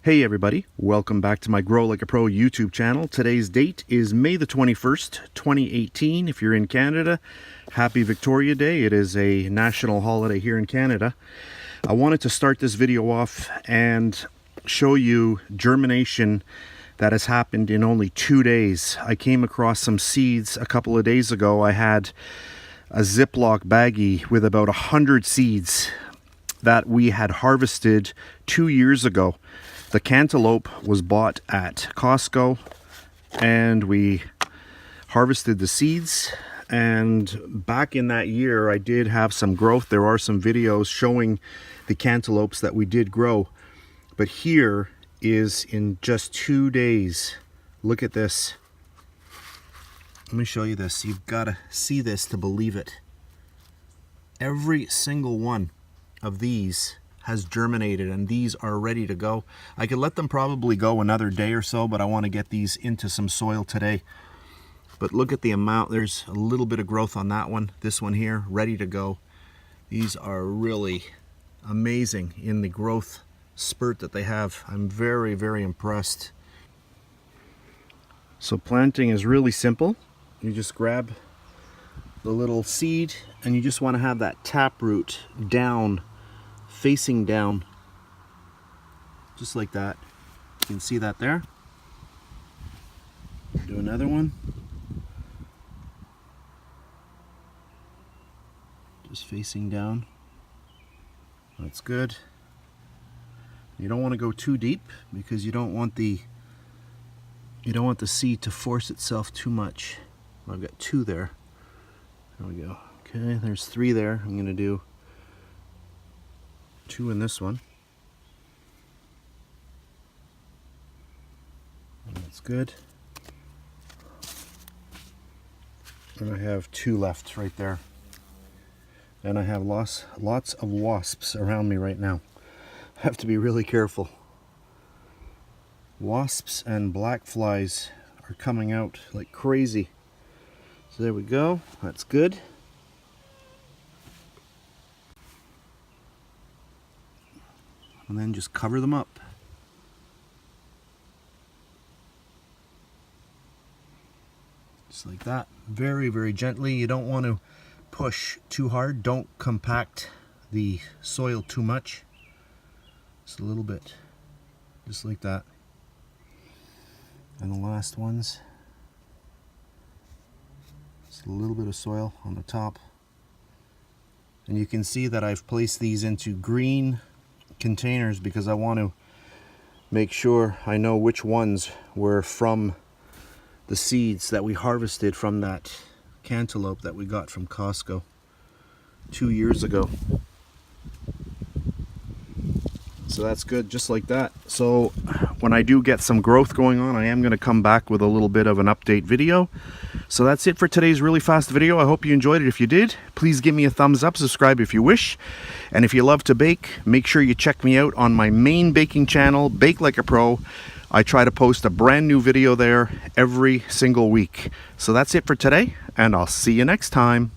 Hey everybody, welcome back to my Grow Like a Pro YouTube channel. Today's date is May the 21st, 2018. If you're in Canada, happy Victoria Day. It is a national holiday here in Canada. I wanted to start this video off and show you germination that has happened in only 2 days. I came across some seeds a couple of days ago. I had a Ziploc baggie with about 100 seeds that we had harvested 2 years ago. The cantaloupe was bought at Costco and we harvested the seeds, and back in that year I did have some growth. There are some videos showing the cantaloupes that we did grow, but here is in just 2 days. Look at this. Let me show you this. You've got to see this to believe it. Every single one of these has germinated and these are ready to go. I could let them probably go another day or so, but I want to get these into some soil today. But look at the amount. There's a little bit of growth on that one. This one here, ready to go. These are really amazing in the growth spurt that they have. I'm very, very impressed. So planting is really simple. You just grab the little seed and you just want to have that taproot down, facing down, just like that. You can see that there. Do another one. Just facing down. That's good. You don't want to go too deep because you don't want the seed to force itself too much. I've got 2 there. There we go. Okay, there's 3 there. I'm going to do 2 in this one. That's good. And I have 2 left right there. And I have lots of wasps around me right now. I have to be really careful. Wasps and black flies are coming out like crazy. So there we go. That's good. And then just cover them up. Just like that. Very, very gently. You don't want to push too hard. Don't compact the soil too much. Just a little bit. Just like that. And the last ones. Just a little bit of soil on the top. And you can see that I've placed these into green containers because I want to make sure I know which ones were from the seeds that we harvested from that cantaloupe that we got from Costco 2 years ago. So that's good, just like that. So when I do get some growth going on, I am going to come back with a little bit of an update video. So that's it for today's really fast video. I hope you enjoyed it. If you did, please give me a thumbs up, subscribe if you wish. And if you love to bake, make sure you check me out on my main baking channel, Bake Like a Pro. I try to post a brand new video there every single week. So that's it for today, and I'll see you next time.